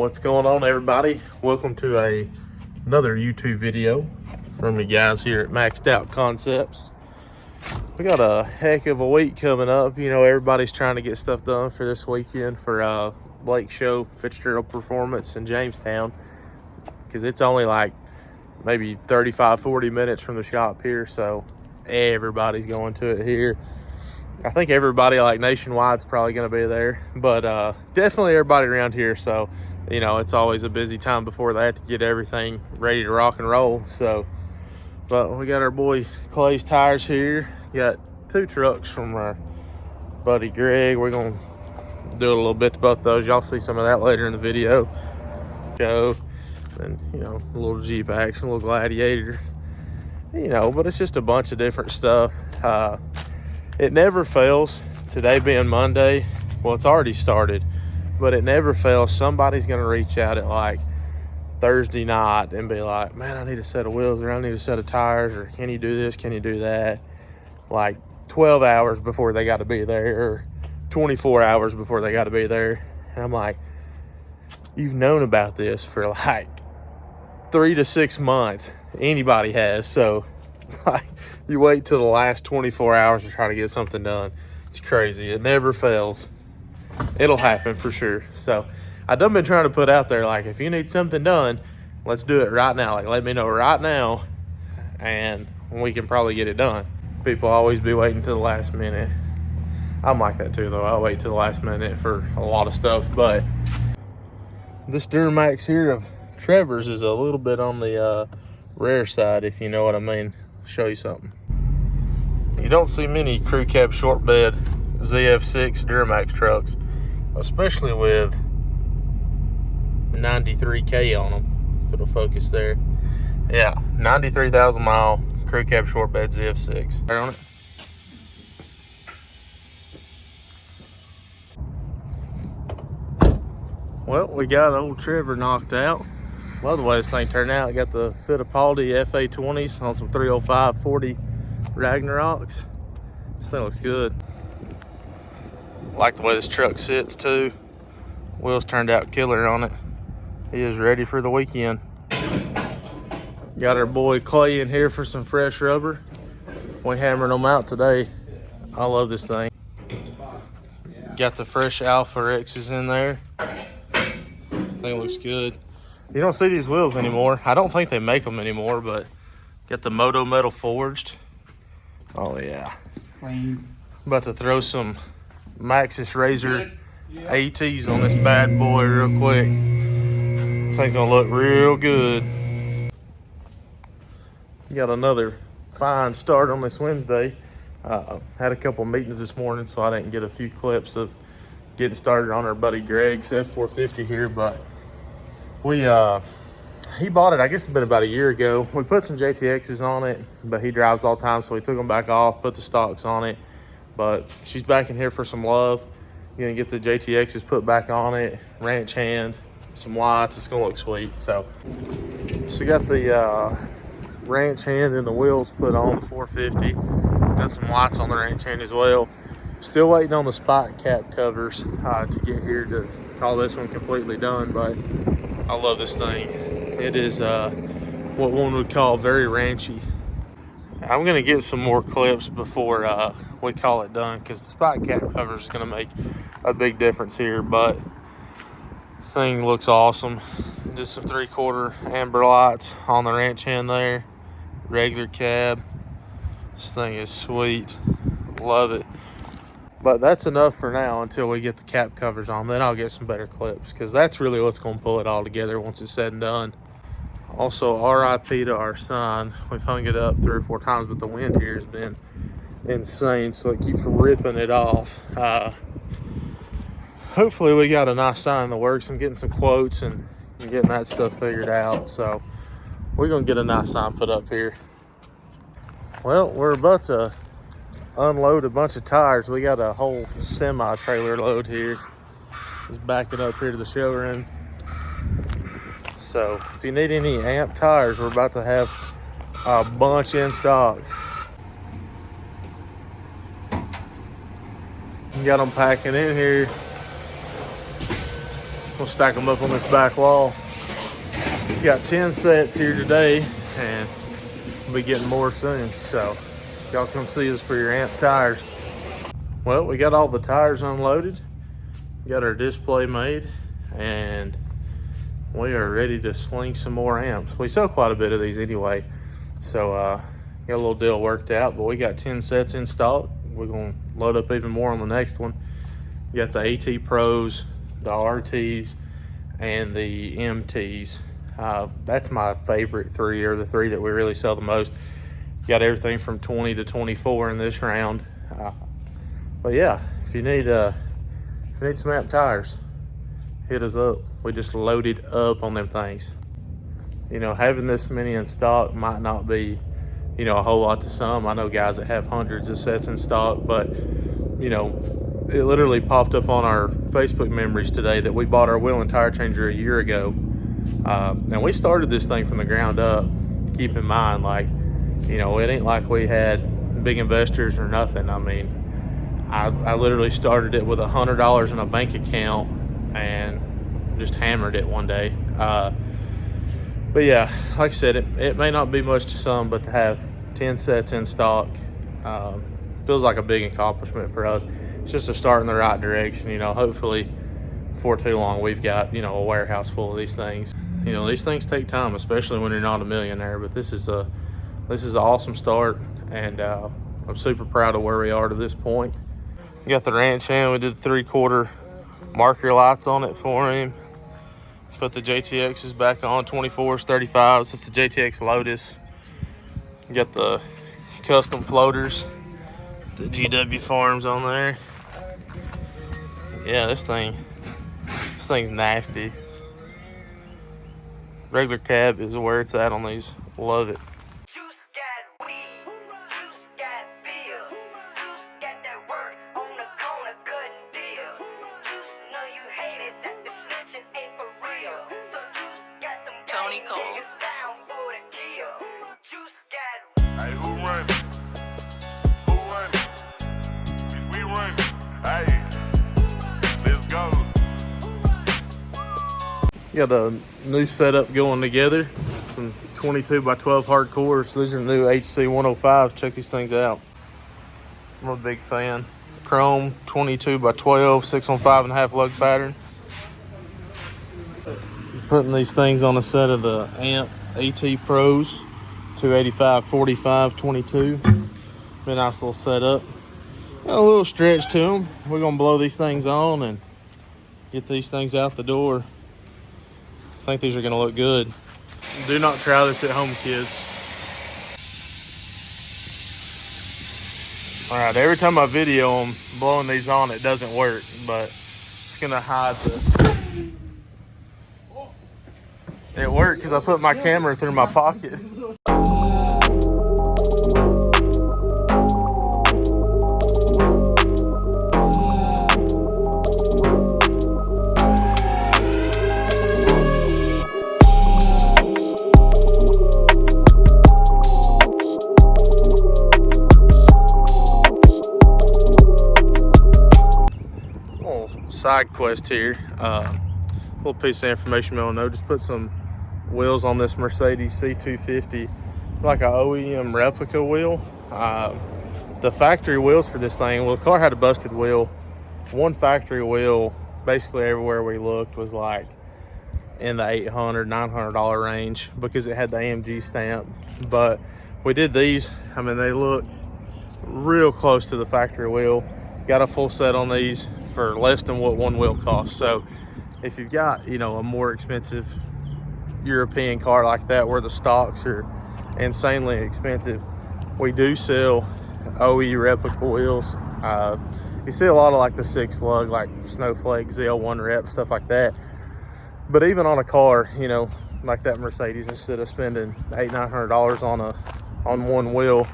What's going on, everybody? Welcome to another YouTube video from the guys here at Maxed Out Concepts. We got a heck of a week coming up. You know, everybody's trying to get stuff done for this weekend for Blake Show Fitzgerald Performance in Jamestown, because it's only like maybe 35-40 minutes from the shop here, so everybody's going to it here. I think everybody like nationwide's probably going to be there, but definitely everybody around here. So, you know, it's always a busy time before that to get everything ready to rock and roll. So, but we got our boy Clay's Tires here. Got two trucks from our buddy Greg. We're going to do a little bit to both of those. Y'all see some of that later in the video. Joe, and, you know, a little Jeep action, a little Gladiator. You know, but it's just a bunch of different stuff. It never fails, today being Monday, well, it's already started, but it never fails. Somebody's going to reach out at like Thursday night and be like, man, I need a set of wheels, or I need a set of tires, or can you do this, can you do that? Like 12 hours before they got to be there, or 24 hours before they got to be there. And I'm like, you've known about this for like 3 to 6 months. Anybody has. So like, you wait till the last 24 hours to try to get something done. It's crazy. It never fails. It'll happen for sure. So I done been trying to put out there, like, if you need something done, let's do it right now. Like, let me know right now, and we can probably get it done. People always be waiting till the last minute. I'm like that too, though. I wait till the last minute for a lot of stuff. But this Duramax here of Trevor's is a little bit on the rare side, if you know what I mean. Show you something. You don't see many crew cab short bed ZF6 Duramax trucks, especially with 93K on them. If it'll focus there. Yeah, 93,000 mile crew cab short bed ZF6. On it. Well, we got old Trevor knocked out. Love the way this thing turned out. Got the Fittipaldi FA20s on some 305/40 Ragnaroks. This thing looks good. Like the way this truck sits too. Wheels turned out killer on it. He is ready for the weekend. Got our boy Clay in here for some fresh rubber. We hammering them out today. I love this thing. Got the fresh Alpha X's in there. Thing looks good. You don't see these wheels anymore. I don't think they make them anymore, but got the Moto Metal forged. Oh yeah. Clean. About to throw some Maxxis Razor ATs on this bad boy real quick. Thing's gonna look real good. Got another fine start on this Wednesday. Had a couple meetings this morning, so I didn't get a few clips of getting started on our buddy Greg's F450 here, but he bought it, I guess it's been about a year ago. We put some JTXs on it, but he drives all the time, so we took them back off, put the stocks on it. But she's back in here for some love. Gonna get the JTXs put back on it, ranch hand, some lights. It's gonna look sweet. So she got the ranch hand and the wheels put on the 450. Got some lights on the ranch hand as well. Still waiting on the spot cap covers to get here to call this one completely done, but I love this thing. It is what one would call very ranchy. I'm gonna get some more clips before we call it done, because the spot cap cover is gonna make a big difference here, but thing looks awesome. Just some 3/4 amber lights on the ranch hand there. Regular cab. This thing is sweet. Love it. But that's enough for now until we get the cap covers on. Then I'll get some better clips, because that's really what's going to pull it all together once it's said and done. Also, RIP to our sign. We've hung it up 3 or 4 times, but the wind here has been insane, so it keeps ripping it off. Hopefully we got a nice sign in the works. I'm getting some quotes and getting that stuff figured out. So we're going to get a nice sign put up here. Well, we're about to unload a bunch of tires. We got a whole semi-trailer load here. Just backing up here to the showroom. So if you need any amp tires, we're about to have a bunch in stock. Got them packing in here. We'll stack them up on this back wall. We got 10 sets here today, and we'll be getting more soon. So y'all come see us for your amp tires. Well, we got all the tires unloaded, got our display made, and we are ready to sling some more amps. We sell quite a bit of these anyway, so got a little deal worked out, but we got 10 sets in stock. We're gonna load up even more on the next one. We got the AT Pros, the RTs, and the MTs. That's my favorite three, or the three that we really sell the most. Got everything from 20 to 24 in this round. But yeah, if you need some amp tires, hit us up. We just loaded up on them things. You know, having this many in stock might not be, you know, a whole lot to some. I know guys that have hundreds of sets in stock, but you know, it literally popped up on our Facebook memories today that we bought our wheel and tire changer a year ago. And we started this thing from the ground up. Keep in mind, like, you know, it ain't like we had big investors or nothing. I mean, I literally started it with $100 in a bank account and just hammered it one day. But yeah, like I said, it may not be much to some, but to have 10 sets in stock feels like a big accomplishment for us. It's just a start in the right direction. You know, hopefully before too long we've got, you know, a warehouse full of these things. You know, these things take time, especially when you're not a millionaire, but this is an awesome start, and I'm super proud of where we are to this point. We got the ranch hand. We did the 3/4 marker lights on it for him. Put the JTXs back on, 24s, 35s. It's a JTX Lotus. We got the custom floaters, the GW Farms on there. Yeah, this thing's nasty. Regular cab is where it's at on these. Love it. Hey, who run? Who run? We run. Hey, let's go. Got a new setup going together. Some 22 by 12 hardcores. These are new HC 105s. Check these things out. I'm a big fan. Chrome 22 by 12, 6 on 5.5 lug pattern. Putting these things on a set of the amp AT Pros, 285, 45, 22. Be a nice little setup. Got a little stretch to them. We're gonna blow these things on and get these things out the door. I think these are gonna look good. Do not try this at home, kids. All right, every time I video them blowing these on, it doesn't work, but it's gonna hide the... It worked because I put my camera through my pocket. Little side quest here. Little piece of information you don't know. Just put some wheels on this Mercedes C250, like a OEM replica wheel. The factory wheels for this thing, well, the car had a busted wheel. One factory wheel, basically everywhere we looked, was like in the $800, $900 range because it had the AMG stamp. But we did these. I mean, they look real close to the factory wheel. Got a full set on these for less than what one wheel costs. So if you've got, you know, a more expensive European car like that where the stocks are insanely expensive, we do sell OE replica wheels. You see a lot of like the 6 lug, like Snowflake, ZL1 Rep, stuff like that. But even on a car, you know, like that Mercedes, instead of spending $800-900 on one wheel,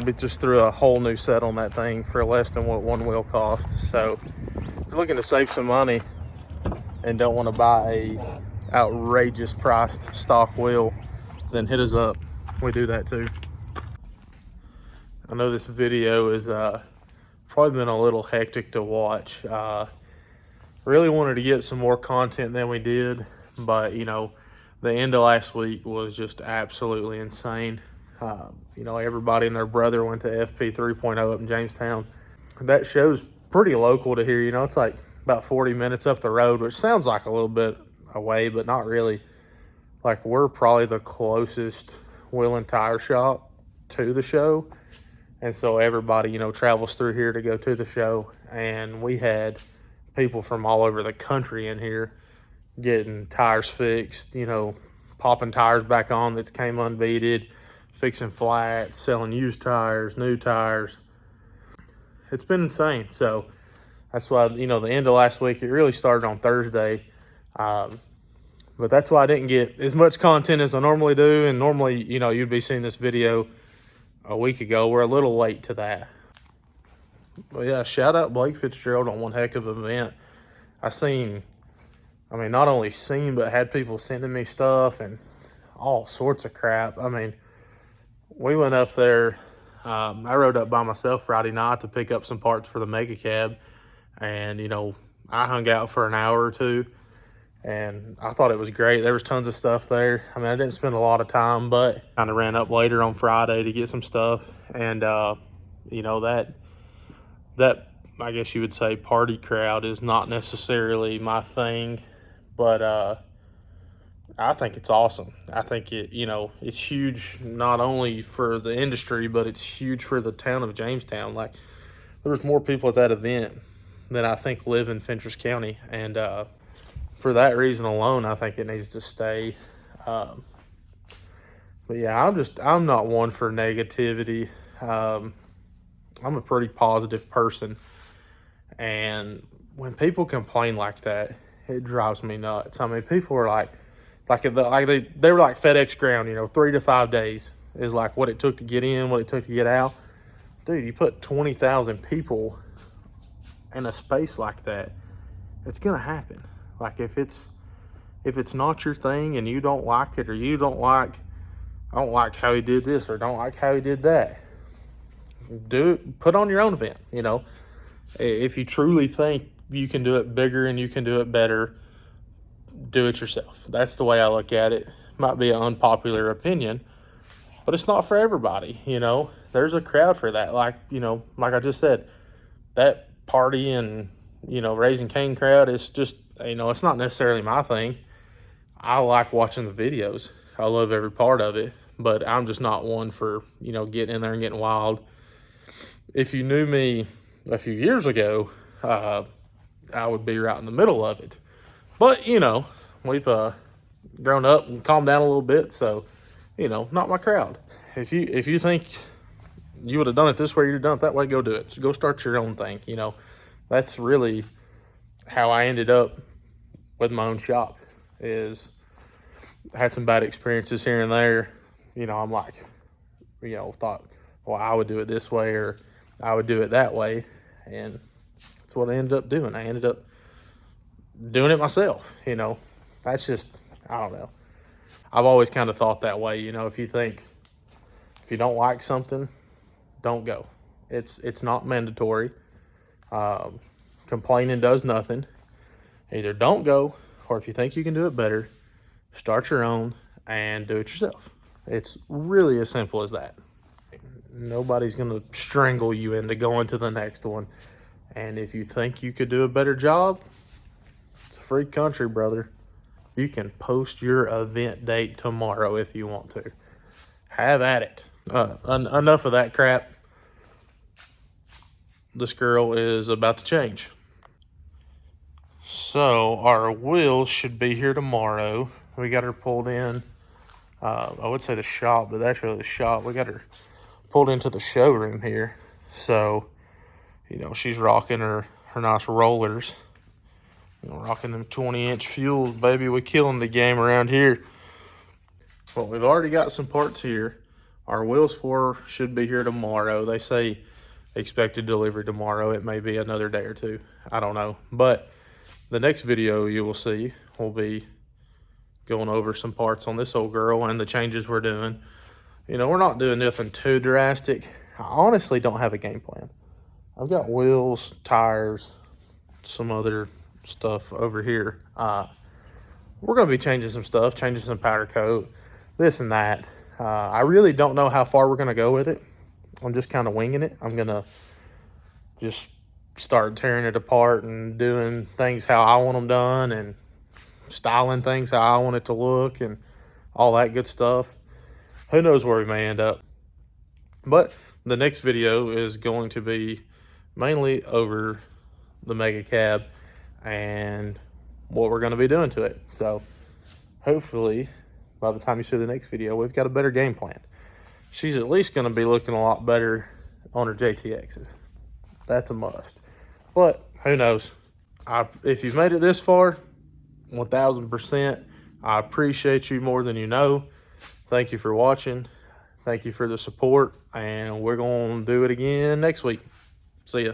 we just threw a whole new set on that thing for less than what one wheel costs. So if you're looking to save some money and don't want to buy a outrageous priced stock wheel, then hit us up. We do that too. I know this video is probably been a little hectic to watch. Really wanted to get some more content than we did, but you know, the end of last week was just absolutely insane. You know, everybody and their brother went to FP 3.0 up in Jamestown. That show's pretty local to here. You know, it's like about 40 minutes up the road, which sounds like a little bit away, but not really. Like, we're probably the closest wheel and tire shop to the show. And so everybody, you know, travels through here to go to the show. And we had people from all over the country in here getting tires fixed, you know, popping tires back on that came unbeaded, fixing flats, selling used tires, new tires. It's been insane. So that's why, you know, the end of last week, it really started on Thursday. But that's why I didn't get as much content as I normally do. And normally, you know, you'd be seeing this video a week ago. We're a little late to that. But yeah, shout out Blake Fitzgerald on one heck of an event. Not only seen, but had people sending me stuff and all sorts of crap. I mean, we went up there. I rode up by myself Friday night to pick up some parts for the mega cab. And, you know, I hung out for an hour or two. And I thought it was great. There was tons of stuff there. I mean, I didn't spend a lot of time, but kind of ran up later on Friday to get some stuff. And, you know, that I guess you would say party crowd is not necessarily my thing. But I think it's awesome. I think it's huge not only for the industry, but it's huge for the town of Jamestown. Like, there was more people at that event than I think live in Fentress County. And, for that reason alone, I think it needs to stay. But yeah, I'm not one for negativity. I'm a pretty positive person. And when people complain like that, it drives me nuts. I mean, people are they were like FedEx Ground, you know, 3 to 5 days is like what it took to get in, what it took to get out. Dude, you put 20,000 people in a space like that, it's going to happen. Like, if it's not your thing and you don't like it, or I don't like how he did this, or don't like how he did that, put on your own event. You know, if you truly think you can do it bigger and you can do it better, do it yourself. That's the way I look at it. Might be an unpopular opinion, but it's not for everybody. You know, there's a crowd for that. Like, you know, like I just said, that party and, you know, Raising Cane crowd is just, you know, it's not necessarily my thing. I like watching the videos. I love every part of it, but I'm just not one for, you know, getting in there and getting wild. If you knew me a few years ago, I would be right in the middle of it. But, you know, we've grown up and calmed down a little bit, so, you know, not my crowd. If you think you would have done it this way, you'd have done it that way, go do it. So go start your own thing, you know. That's really how I ended up with my own shop. Is I had some bad experiences here and there. You know, I'm like, you know, thought, well, I would do it this way or I would do it that way. And that's what I ended up doing. I ended up doing it myself, you know. That's just, I don't know. I've always kind of thought that way, you know. If you don't like something, don't go. It's not mandatory. Complaining does nothing. Either don't go, or if you think you can do it better, start your own and do it yourself. It's really as simple as that. Nobody's going to strangle you into going to the next one. And if you think you could do a better job, it's a free country, brother. You can post your event date tomorrow if you want to. Have at it. Enough of that crap. This girl is about to change. So our wheels should be here tomorrow. We got her pulled in. I would say the shop, but that's really the shop. We got her pulled into the showroom here. So, you know, she's rocking her nice rollers. You know, rocking them 20-inch fuels, baby. We're killing the game around here. Well, we've already got some parts here. Our wheels for her should be here tomorrow. They say expected delivery tomorrow. It may be another day or two. I don't know. But the next video you will see will be going over some parts on this old girl and the changes we're doing. You know, we're not doing nothing too drastic. I honestly don't have a game plan. I've got wheels, tires, some other stuff over here. We're going to be changing some stuff, changing some powder coat, this and that. I really don't know how far we're going to go with it. I'm just kind of winging it. I'm going to just start tearing it apart and doing things how I want them done and styling things how I want it to look and all that good stuff. Who knows where we may end up. But the next video is going to be mainly over the Mega Cab and what we're going to be doing to it. So hopefully by the time you see the next video, we've got a better game plan. She's at least going to be looking a lot better on her JTXs. That's a must. But who knows? If you've made it this far, 1000%, I appreciate you more than you know. Thank you for watching. Thank you for the support. And we're going to do it again next week. See ya.